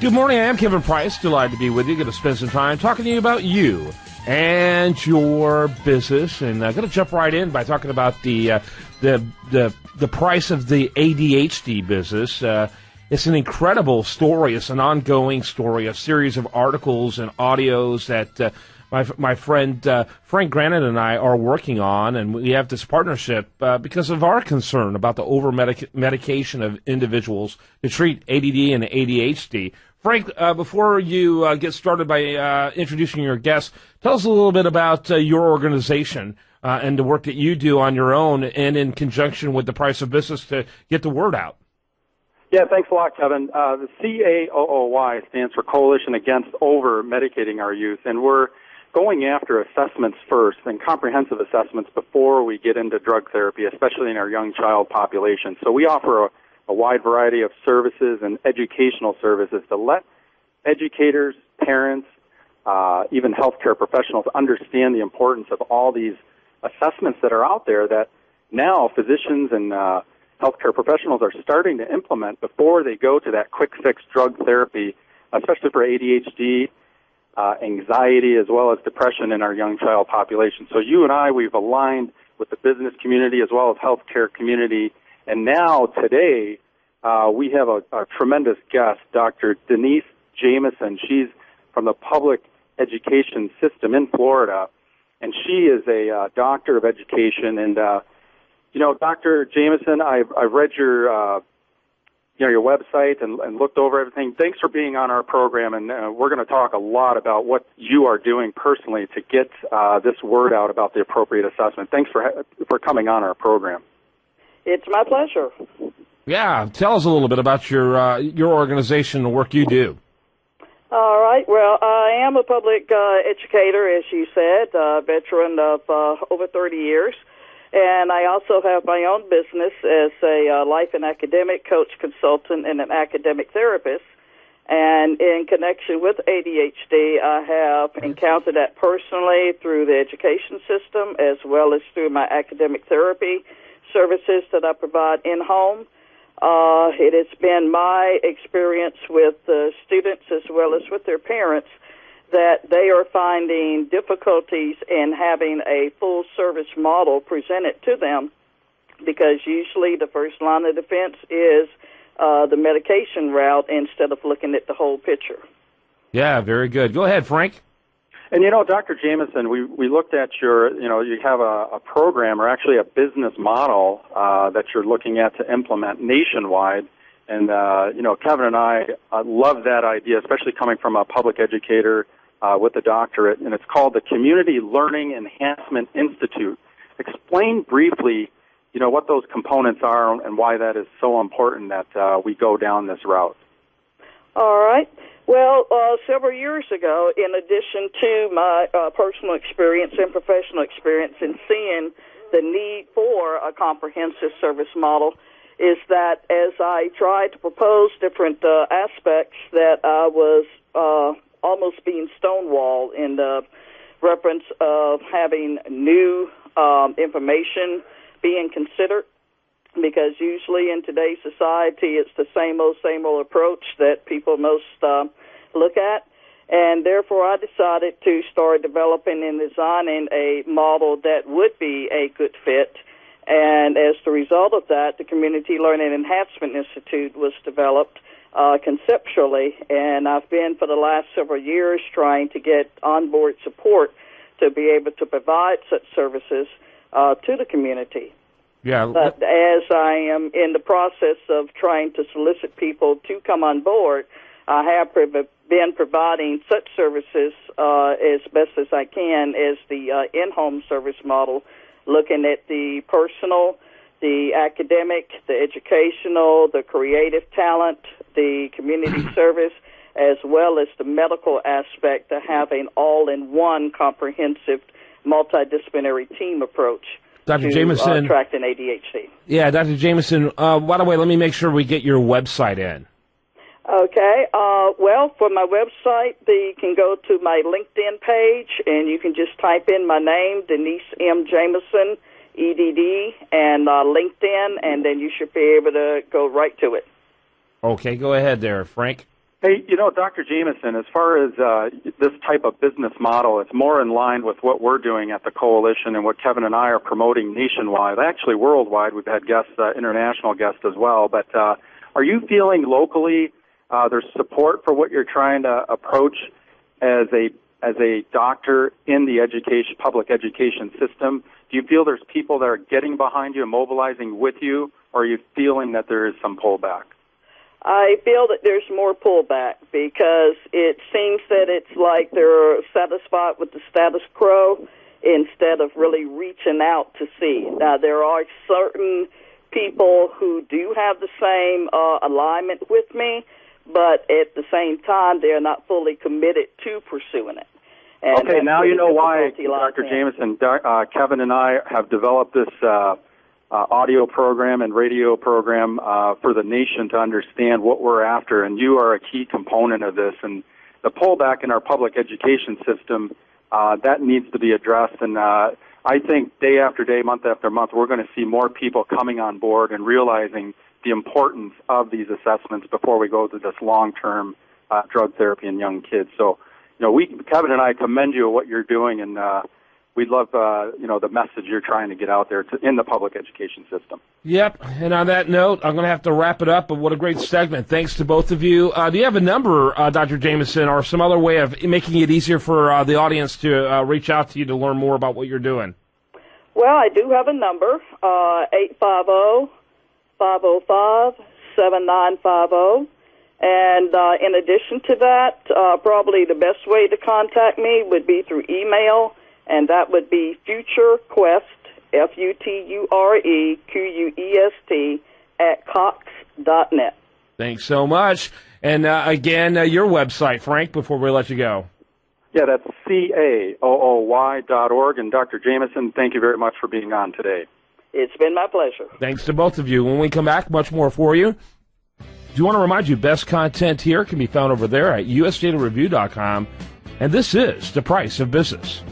Good morning. I am Kevin Price. Delighted to be with you. Going to spend some time talking to you about you and your business. And I'm going to jump right in by talking about the price of the ADHD business. It's an incredible story. It's an ongoing story, a series of articles and audios that my friend Frank Granett and I are working on, and we have this partnership because of our concern about the over-medication of individuals to treat ADD and ADHD. Frank, before you get started by introducing your guests, tell us a little bit about your organization and the work that you do on your own and in conjunction with the Price of Business to get the word out. Yeah, thanks a lot, Kevin. The CAOOY stands for Coalition Against Over-Medicating Our Youth, and we're going after assessments first and comprehensive assessments before we get into drug therapy, especially in our young child population. So we offer a wide variety of services and educational services to let educators, parents, even healthcare professionals understand the importance of all these assessments that are out there that now physicians and healthcare professionals are starting to implement before they go to that quick fix drug therapy, especially for ADHD, anxiety, as well as depression in our young child population. So you and I, we've aligned with the business community as well as healthcare community. And now, today, we have a tremendous guest, Dr. Denise Jamison. She's from the public education system in Florida, and she is a doctor of education. And, Dr. Jamison, I've read your website and looked over everything. Thanks for being on our program, and we're going to talk a lot about what you are doing personally to get this word out about the appropriate assessment. Thanks for coming on our program. It's my pleasure. Yeah, tell us a little bit about your organization and the work you do. All right. Well, I am a public educator, as you said, veteran of over 30 years. And I also have my own business as a life and academic coach, consultant, and an academic therapist. And in connection with ADHD, I have encountered that personally through the education system as well as through my academic therapy services that I provide in-home. It has been my experience with the students as well as with their parents that they are finding difficulties in having a full-service model presented to them because usually the first line of defense is the medication route instead of looking at the whole picture. Yeah, very good. Go ahead, Frank. And, Dr. Jamison, we looked at you have a program or actually a business model that you're looking at to implement nationwide. And, Kevin and I love that idea, especially coming from a public educator with a doctorate, and it's called the Community Learning Enhancement Institute. Explain briefly, what those components are and why that is so important that we go down this route. All right. Well, several years ago, in addition to my personal experience and professional experience in seeing the need for a comprehensive service model, is that as I tried to propose different aspects that I was almost being stonewalled in the reference of having new information being considered, because usually in today's society it's the same old approach that people most look at. And therefore I decided to start developing and designing a model that would be a good fit. And as the result of that, the Community Learning Enhancement Institute was developed conceptually, and I've been for the last several years trying to get onboard support to be able to provide such services to the community. Yeah. But as I am in the process of trying to solicit people to come on board, I have been providing such services as best as I can as the in-home service model, looking at the personal, the academic, the educational, the creative talent, the community service, as well as the medical aspect to have an all-in-one comprehensive multidisciplinary team approach Dr. to Jamison, tracking ADHD. Yeah, Dr. Jamison, by the way, let me make sure we get your website in. Okay. Well, for my website, you can go to my LinkedIn page, and you can just type in my name, Denise M. Jamison, EDD, and LinkedIn, and then you should be able to go right to it. Okay, go ahead there, Frank. Hey, Dr. Jamison, as far as this type of business model, it's more in line with what we're doing at the Coalition and what Kevin and I are promoting nationwide, actually worldwide. We've had guests, international guests as well. But are you feeling locally there's support for what you're trying to approach as a doctor in the public education system? Do you feel there's people that are getting behind you and mobilizing with you, or are you feeling that there is some pullback? I feel that there's more pullback because it seems that it's like they're satisfied with the status quo instead of really reaching out to see. Now, there are certain people who do have the same alignment with me, but at the same time, they're not fully committed to pursuing it. And okay, now you know why, Dr. Jamison. Kevin and I have developed this audio program and radio program for the nation to understand what we're after, and you are a key component of this. And the pullback in our public education system, that needs to be addressed. And I think day after day, month after month, we're going to see more people coming on board and realizing the importance of these assessments before we go to this long-term drug therapy in young kids. So, Kevin and I commend you on what you're doing, and we'd love, the message you're trying to get out there in the public education system. Yep. And on that note, I'm going to have to wrap it up, but what a great segment. Thanks to both of you. Do you have a number, Dr. Jamison, or some other way of making it easier for the audience to reach out to you to learn more about what you're doing? Well, I do have a number, 850-505-7950. And in addition to that, probably the best way to contact me would be through email, and that would be FutureQuest, FutureQuest, @cox.net. Thanks so much. And again, your website, Frank, before we let you go. Yeah, that's CAOOY.org. And Dr. Jamison, thank you very much for being on today. It's been my pleasure. Thanks to both of you. When we come back, much more for you. Do you want to remind you, best content here can be found over there at usdatareview.com. And this is The Price of Business.